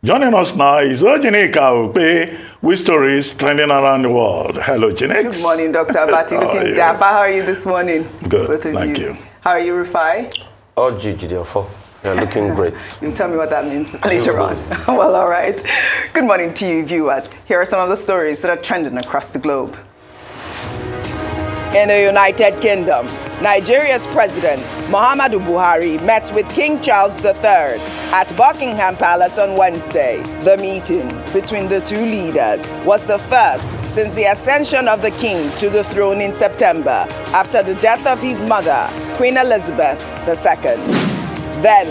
Joining us now is Okpe with stories trending around the world. Hello, Jinex. Good morning, Dr. Abati. Looking dapper. How are you this morning? Good, thank you. How are you, Rufai? Oh, GGD4. You're looking great. You'll tell me what that means later on. Well, all right. Good morning to you, viewers. Here are some of the stories that are trending across the globe. In the United Kingdom, Nigeria's President Muhammadu Buhari met with King Charles III at Buckingham Palace on Wednesday. The meeting between the two leaders was the first since the ascension of the king to the throne in September after the death of his mother, Queen Elizabeth II. Then,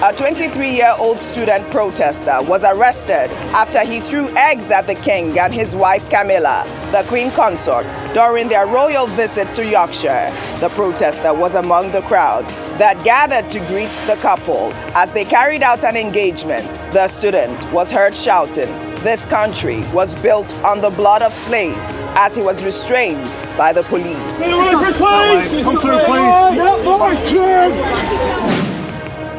a 23-year-old student protester was arrested after he threw eggs at the king and his wife Camilla, the queen consort, during their royal visit to Yorkshire. The protester was among the crowd that gathered to greet the couple as they carried out an engagement. The student was heard shouting, "This country was built on the blood of slaves," as he was restrained by the police.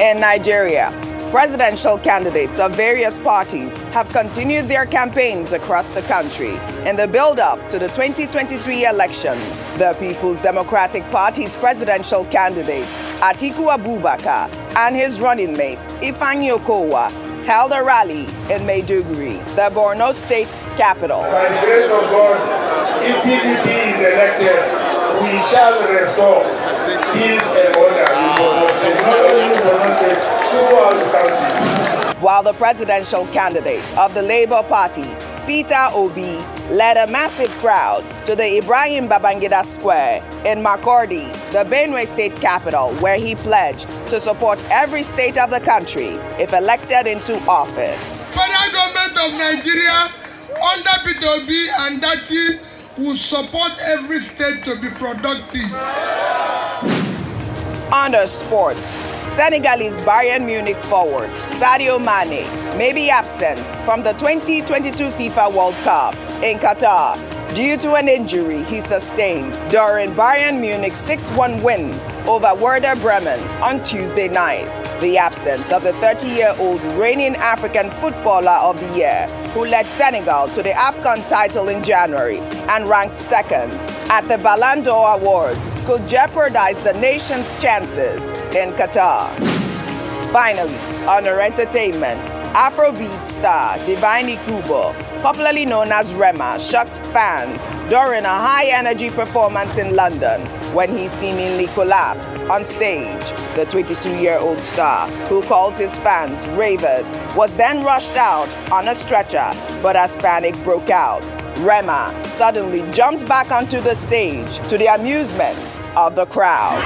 In Nigeria, presidential candidates of various parties have continued their campaigns across the country. In the build-up to the 2023 elections, the People's Democratic Party's presidential candidate, Atiku Abubakar, and his running mate, Ifeanyi Okowa, held a rally in Maiduguri, the Borno state capital. By the grace of God, if PDP is elected, we shall restore peace and order in Borno State, not only Borno State, throughout the country. While the presidential candidate of the Labour Party, Peter Obi, led a massive crowd to the Ibrahim Babangida Square in Makurdi, the Benue state capital, where he pledged to support every state of the country if elected into office. Federal government of Nigeria, under Peter Obi and Dati, will support every state to be productive. Under sports, Senegalese Bayern Munich forward Sadio Mane may be absent from the 2022 FIFA World Cup in Qatar due to an injury he sustained during Bayern Munich's 6-1 win over Werder Bremen on Tuesday night. The absence of the 30-year-old reigning African Footballer of the Year, who led Senegal to the AFCON title in January and ranked second at the Ballon d'Or Awards, could jeopardize the nation's chances in Qatar. Finally, under entertainment, Afrobeat star Divine Ikubo, popularly known as Rema, shocked fans during a high-energy performance in London when he seemingly collapsed on stage. The 22-year-old star, who calls his fans ravers, was then rushed out on a stretcher, but as panic broke out, Rema suddenly jumped back onto the stage to the amusement of the crowd.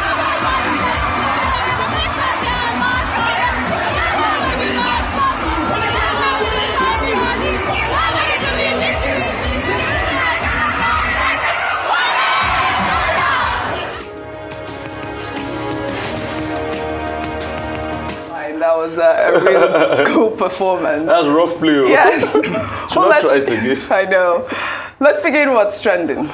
That was a really cool performance. That's rough play. Yes. Should not try it again. I know. Let's begin what's trending.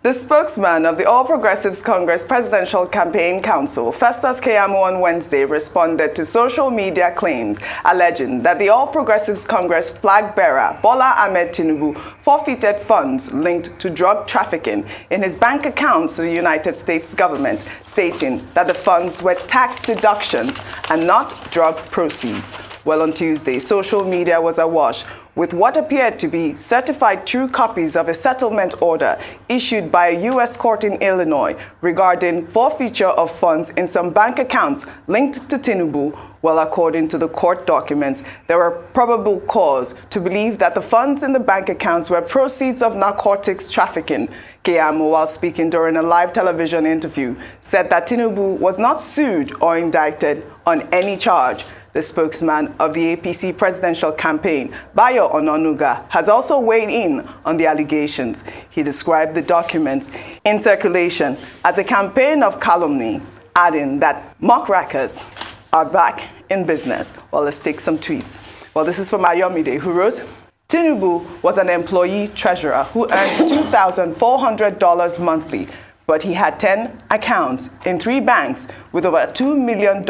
The spokesman of the All Progressives Congress Presidential Campaign Council, Festus Keyamo, on Wednesday responded to social media claims alleging that the All Progressives Congress flag bearer, Bola Ahmed Tinubu, forfeited funds linked to drug trafficking in his bank accounts to the United States government, stating that the funds were tax deductions and not drug proceeds. Well, on Tuesday, social media was awash with what appeared to be certified true copies of a settlement order issued by a U.S. court in Illinois regarding forfeiture of funds in some bank accounts linked to Tinubu. Well, according to the court documents, there were probable cause to believe that the funds in the bank accounts were proceeds of narcotics trafficking. Keyamo, while speaking during a live television interview, said that Tinubu was not sued or indicted on any charge. The spokesman of the APC presidential campaign, Bayo Ononuga, has also weighed in on the allegations. He described the documents in circulation as a campaign of calumny, adding that muckrakers are back in business. Well, let's take some tweets. Well, this is from Ayomide, who wrote, Tinubu was an employee treasurer who earned $2,400 monthly, but he had 10 accounts in 3 banks with over $2 million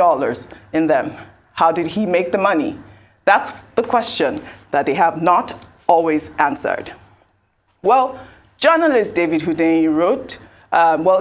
in them. How did he make the money? That's the question that they have not always answered. Well, journalist David Hundeyin wrote,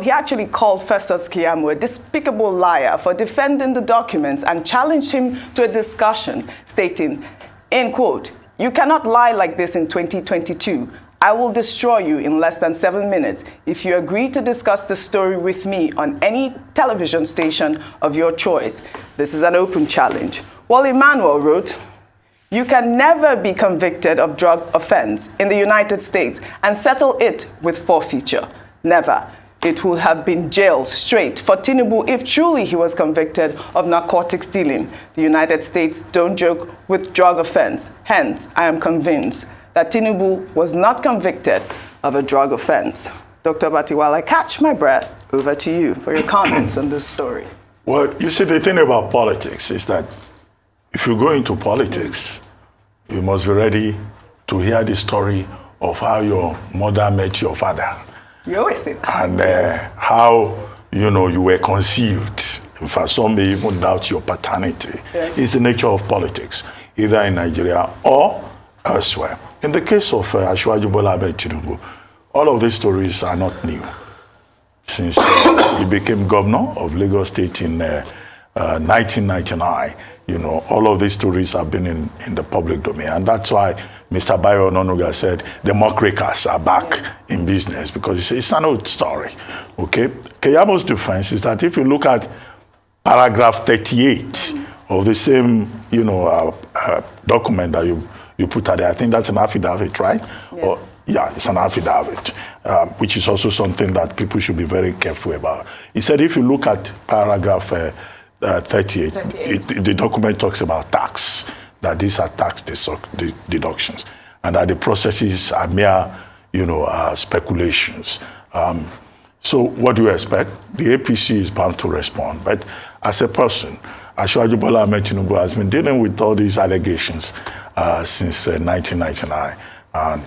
he actually called Festus Keyamo a despicable liar for defending the documents and challenged him to a discussion, stating, in quote, "You cannot lie like this in 2022. I will destroy you in less than 7 minutes if you agree to discuss the story with me on any television station of your choice. This is an open challenge." Well, Emmanuel wrote, "You can never be convicted of drug offense in the United States and settle it with forfeiture. Never. It would have been jail straight for Tinubu if truly he was convicted of narcotics dealing. The United States don't joke with drug offense. Hence, I am convinced that Tinubu was not convicted of a drug offense." Dr. Bati, while I catch my breath, over to you for your comments on this story. Well, you see, the thing about politics is that if you go into politics, you must be ready to hear the story of how your mother met your father. You always say that. And how, you were conceived. In fact, some may even doubt your paternity. Yeah. It's the nature of politics, either in Nigeria or elsewhere. In the case of Asiwaju Bola Ahmed Tinubu, all of these stories are not new. Since he became governor of Lagos State in 1999, all of these stories have been in the public domain. And that's why Mr. Bayo Ononuga said the muckrakers are back in business, because it's an old story. Okay? Keyamo's defense is that if you look at paragraph 38 of the same, document that you put out there, I think that's an affidavit, right? Yes. It's an affidavit, which is also something that people should be very careful about. He said if you look at paragraph 38, the document talks about tax, that these are tax deductions, and that the processes are mere, speculations. So what do you expect? The APC is bound to respond. But as a person, Asiwaju Bola Ahmed Tinubu has been dealing with all these allegations since 1999. And,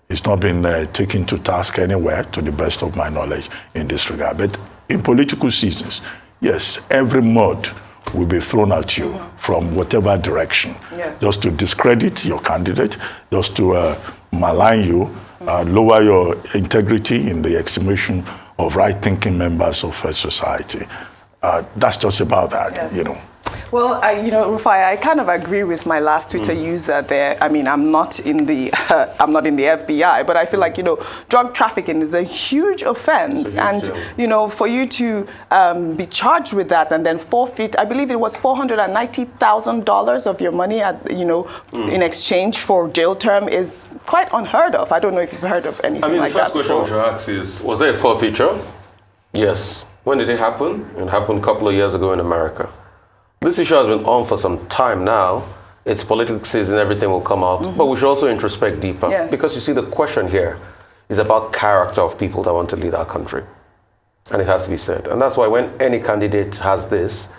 it's not been taken to task anywhere, to the best of my knowledge, in this regard. But in political seasons, yes, every mud will be thrown at you from whatever direction, just to discredit your candidate, just to malign you, lower your integrity in the estimation of right-thinking members of society. That's just about that, Well, Rufai, I kind of agree with my last Twitter user there. I mean, I'm not in the FBI, but I feel like, drug trafficking is a huge offense. For you to be charged with that and then forfeit, I believe it was $490,000 of your money, in exchange for jail term is quite unheard of. I don't know if you've heard of anything like that. The first question we should ask is, was there a forfeiture? Yes. When did it happen? It happened a couple of years ago in America. This issue has been on for some time now. It's political season, everything will come out. But we should also introspect deeper. Yes. Because you see, the question here is about character of people that want to lead our country. And it has to be said. And that's why when any candidate has this,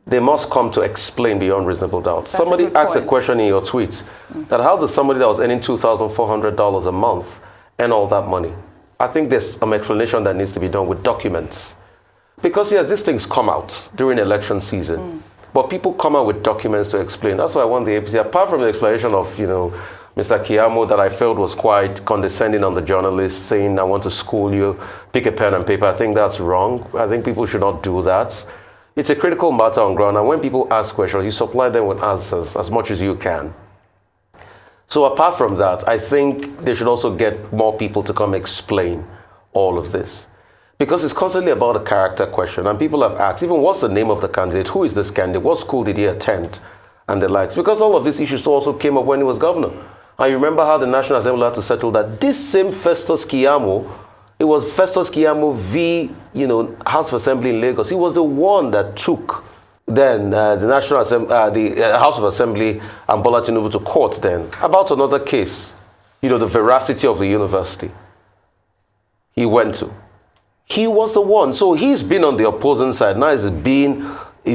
they must come to explain beyond reasonable doubt. That's somebody asked a point. question in your tweet that how does somebody that was earning $2,400 a month earn all that money? I think there's some explanation that needs to be done with documents. Because yes, these things come out during election season, but people come out with documents to explain. That's why I want the APC, apart from the explanation of, Mr. Keyamo that I felt was quite condescending on the journalist, saying, I want to school you, pick a pen and paper. I think that's wrong. I think people should not do that. It's a critical matter on ground, and when people ask questions, you supply them with answers as much as you can. So apart from that, I think they should also get more people to come explain all of this. Because it's constantly about a character question, and people have asked, even what's the name of the candidate? Who is this candidate? What school did he attend? And the likes. Because all of these issues also came up when he was governor. And you remember how the National Assembly had to settle that this same Festus Keyamo, it was Festus Keyamo v. House of Assembly in Lagos. He was the one that took then the National Assembly, the House of Assembly and Bola Tinubu to court then about another case, the veracity of the university he went to. He was the one. So he's been on the opposing side. Now he's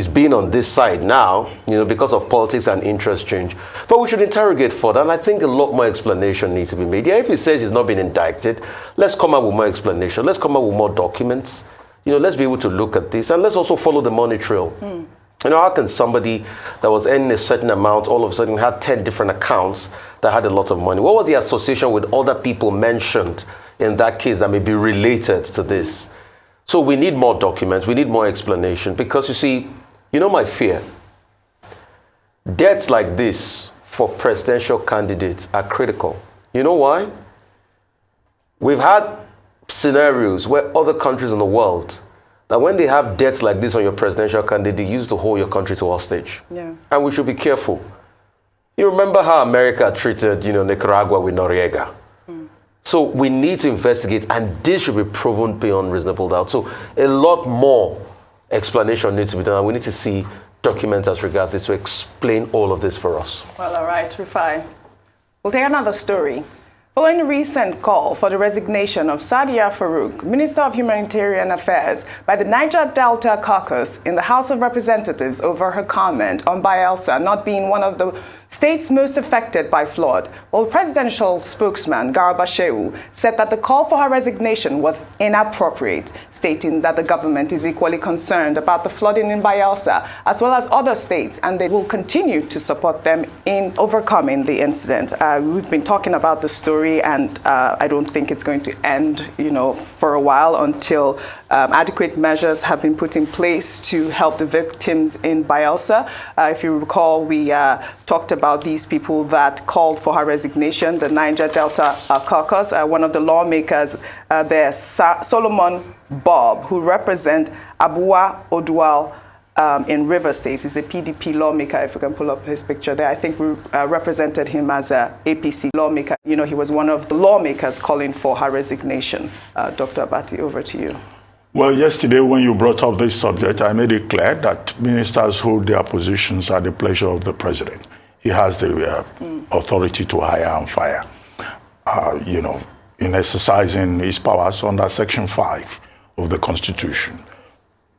been on this side now, because of politics and interest change. But we should interrogate further, and I think a lot more explanation needs to be made. Yeah, if he says he's not been indicted, let's come up with more explanation. Let's come up with more documents. Let's be able to look at this, and let's also follow the money trail. You know, how can somebody that was earning a certain amount all of a sudden had 10 different accounts that had a lot of money? What was the association with other people mentioned in that case that may be related to this? So we need more documents, we need more explanation, because you see, you know my fear? Debts like this for presidential candidates are critical. You know why? We've had scenarios where other countries in the world, that when they have debts like this on your presidential candidate, they use to hold your country to hostage. Yeah. And we should be careful. You remember how America treated, Nicaragua with Noriega? So we need to investigate, and this should be proven beyond reasonable doubt. So a lot more explanation needs to be done. We need to see documents as regards it to explain all of this for us. Well, all right, Rufai. We'll take another story. Following a recent call for the resignation of Sadiya Farouq, Minister of Humanitarian Affairs, by the Niger Delta caucus in the House of Representatives over her comment on Bayelsa not being one of the states most affected by flood, while presidential spokesman Garba Shehu said that the call for her resignation was inappropriate, stating that the government is equally concerned about the flooding in Bayelsa as well as other states, and they will continue to support them in overcoming the incident. We've been talking about the story, and I don't think it's going to end, for a while until adequate measures have been put in place to help the victims in Bayelsa. If you recall, we talked about these people that called for her resignation, the Niger Delta caucus. One of the lawmakers there, Solomon Bob, who represent Abua Odual in River State. He's a PDP lawmaker. If we can pull up his picture there, I think we represented him as a APC lawmaker. He was one of the lawmakers calling for her resignation. Dr. Abati, over to you. Well, yesterday when you brought up this subject, I made it clear that ministers hold their positions at the pleasure of the president. He has the authority to hire and fire, in exercising his powers under Section 5 of the Constitution.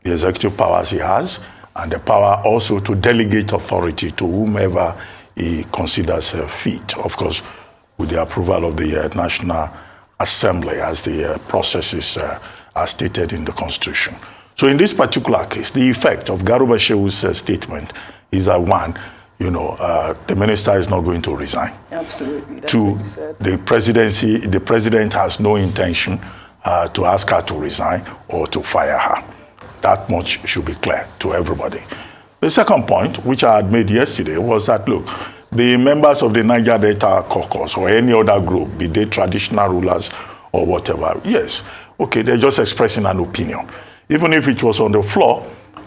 The executive powers he has, and the power also to delegate authority to whomever he considers fit, of course, with the approval of the National Assembly, as the processes are stated in the Constitution. So in this particular case, the effect of Garba Shehu's statement is that one, the minister is not going to resign. Absolutely. That's Two, what you said. the president has no intention to ask her to resign or to fire her. That much should be clear to everybody. The second point, which I had made yesterday, was that, look, the members of the Niger Delta caucus or any other group, be they traditional rulers or whatever, yes, okay, they're just expressing an opinion. Even if it was on the floor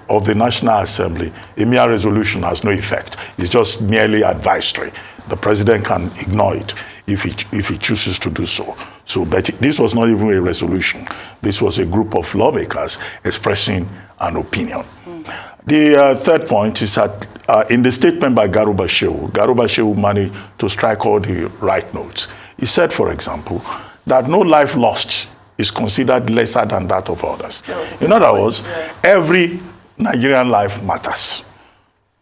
of the National Assembly, a mere resolution has no effect. It's just merely advisory. The president can ignore it if he chooses to do so. But this was not even a resolution. This was a group of lawmakers expressing an opinion. The third point is that in the statement by Garba Shehu managed to strike all the right notes. He said, for example, that no life lost is considered lesser than that of others. In other words, every Nigerian life matters.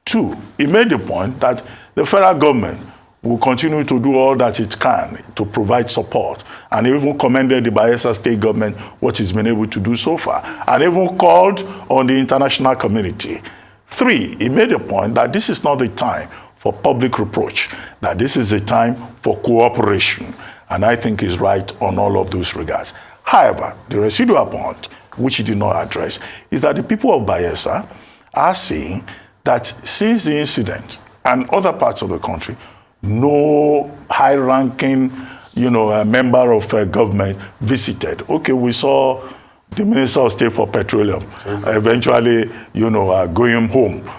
Two, he made the point that the federal government will continue to do all that it can to provide support, and even commended the Bayelsa state government what it's been able to do so far, and even called on the international community. Three, he made a point that this is not the time for public reproach, that this is a time for cooperation, and I think he's right on all of those regards. However, the residual point, which he did not address, is that the people of Bayelsa are saying that since the incident and other parts of the country, no high-ranking, member of government visited. Okay, we saw the Minister of State for Petroleum eventually, going home.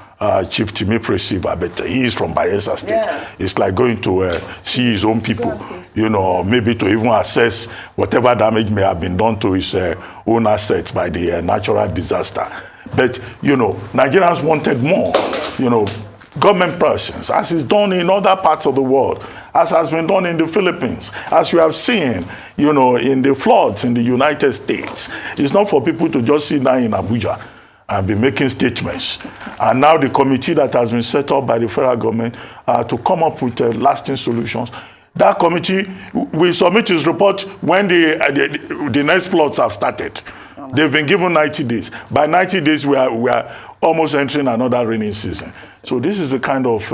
Chief Timipre Siva, but he is from Bayelsa State. Yes. It's like going to see his own people, maybe to even assess whatever damage may have been done to his own assets by the natural disaster. But, Nigerians wanted more, government persons, as is done in other parts of the world, as has been done in the Philippines, as you have seen, in the floods in the United States. It's not for people to just sit down in Abuja and be making statements. And now the committee that has been set up by the federal government to come up with lasting solutions, that committee will submit its report when the next floods have started. They've been given 90 days. By 90 days, we are almost entering another rainy season. So this is the kind of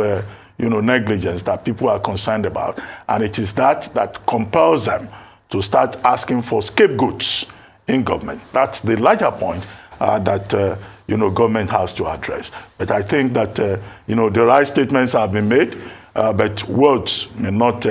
negligence that people are concerned about, and it is that compels them to start asking for scapegoats in government. That's the larger point that government has to address. But I think that the right statements have been made, but words may not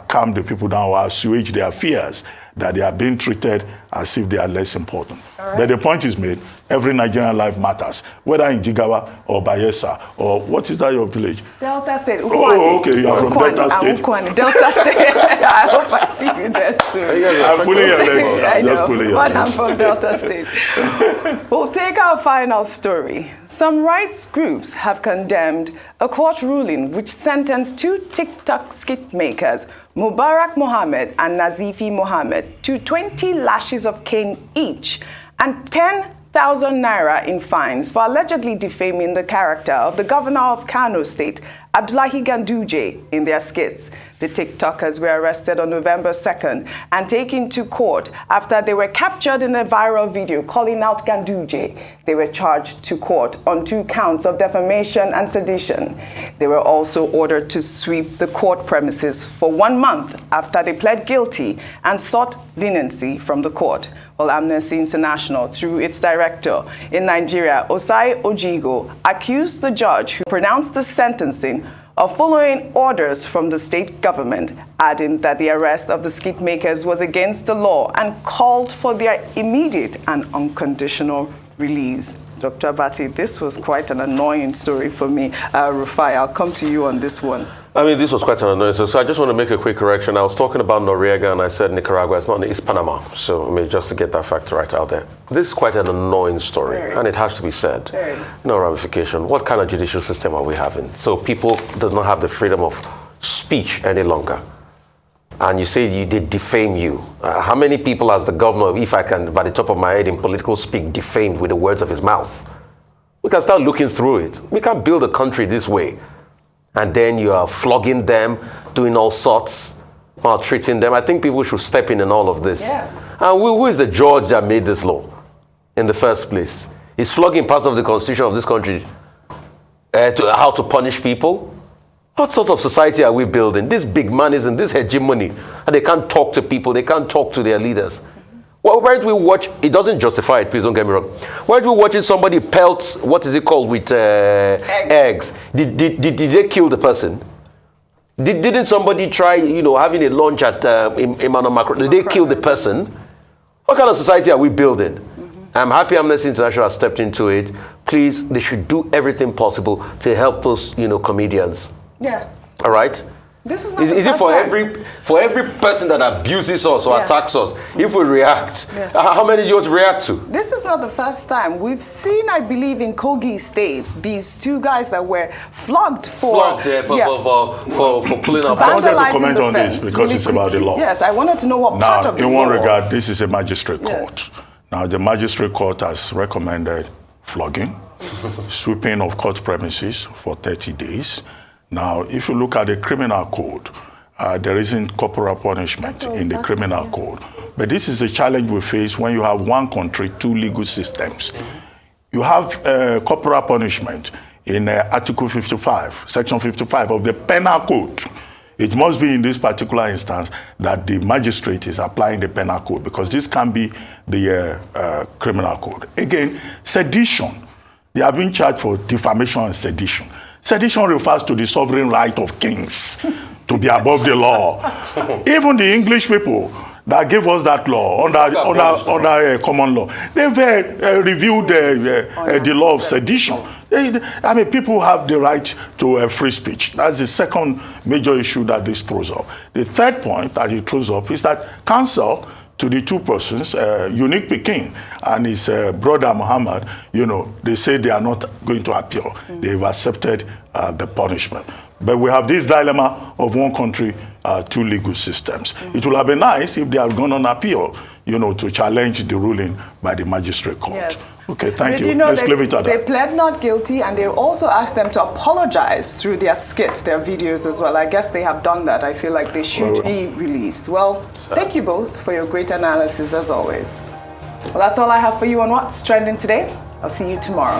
calm the people down or assuage their fears that they are being treated as if they are less important. Right. But the point is made, every Nigerian life matters, whether in Jigawa or Bayelsa, or what is that your village? Delta State. Ukwani. Oh, okay, you are from Delta State. Delta State. I hope I see you there soon. I'm pulling your legs. I know, just pulling your but I'm legs. from Delta State. We'll take our final story. Some rights groups have condemned a court ruling which sentenced two TikTok skit makers, Mubarak Mohammed and Nazifi Mohammed, to 20 lashes of cane each and 10,000 naira in fines for allegedly defaming the character of the governor of Kano State, Abdullahi Ganduje, in their skits. The TikTokers were arrested on November 2nd and taken to court after they were captured in a viral video calling out Ganduje. They were charged to court on 2 counts of defamation and sedition. They were also ordered to sweep the court premises for 1 month after they pled guilty and sought leniency from the court. Well, Amnesty International, through its director in Nigeria, Osai Ojigo, accused the judge who pronounced the sentencing of following orders from the state government, adding that the arrest of the skit makers was against the law and called for their immediate and unconditional release. Dr. Abati, this was quite an annoying story for me. Rufai, I'll come to you on this one. I mean, this was quite an annoying. So I just want to make a quick correction. I was talking about Noriega and I said Nicaragua. It's Panama. So, I mean, just to get that fact right out there. This is quite an annoying story, and it has to be said. No ramification. What kind of judicial system are we having? So people do not have the freedom of speech any longer. And you say they defame you. How many people has the governor, if I can, by the top of my head in political speak, defamed with the words of his mouth? We can start looking through it. We can't build a country this way. And then you are flogging them, doing all sorts, maltreating them. I think people should step in all of this. Yes. And who is the judge that made this law in the first place? Is flogging part of the constitution of this country how to punish people? What sort of society are we building? This big manism, this hegemony, and they can't talk to people, they can't talk to their leaders. Well, why don't we watch, it doesn't justify it, please don't get me wrong. Why don't we watch somebody pelt, what is it called, with eggs? Did they kill the person? Didn't somebody try, having a lunch at Emmanuel Macron? Did they kill the person? What kind of society are we building? I'm happy Amnesty International has stepped into it. Please, they should do everything possible to help those, comedians. Yeah. All right? This is not Is it for every person that abuses us or attacks us, if we react, how many do you want to react to? This is not the first time. We've seen, I believe, in Kogi State, these 2 guys that were flogged for pulling up. I wanted to comment vandalizing on the this fence because it's about the law. Yes, I wanted to know what part of the law. Now, in one regard, this is a magistrate court. Yes. Now, the magistrate court has recommended flogging, sweeping of court premises for 30 days. Now, if you look at the criminal code, there isn't corporal punishment in the criminal code. But this is the challenge we face when you have one country, 2 legal systems. You have corporal punishment in Article 55, Section 55 of the Penal Code. It must be in this particular instance that the magistrate is applying the penal code, because this can be the criminal code. Again, sedition. They are being charged for defamation and sedition. Sedition refers to the sovereign right of kings to be above the law. Even the English people that gave us that law under common law, they've reviewed the law of sedition. People have the right to free speech. That's the second major issue that this throws up. The third point that it throws up is that counsel to the 2 persons, Unique Peking and his brother Muhammad, they say they are not going to appeal. They've accepted the punishment. But we have this dilemma of one country, 2 legal systems. It would have been nice if they had gone on appeal, to challenge the ruling by the magistrate court. Yes. Okay, thank you. Let's leave it at that. They pled not guilty, and they also asked them to apologize through their skit, their videos as well. I guess they have done that. I feel like they should be released. Well, thank you both for your great analysis as always. Well, that's all I have for you on What's Trending today. I'll see you tomorrow.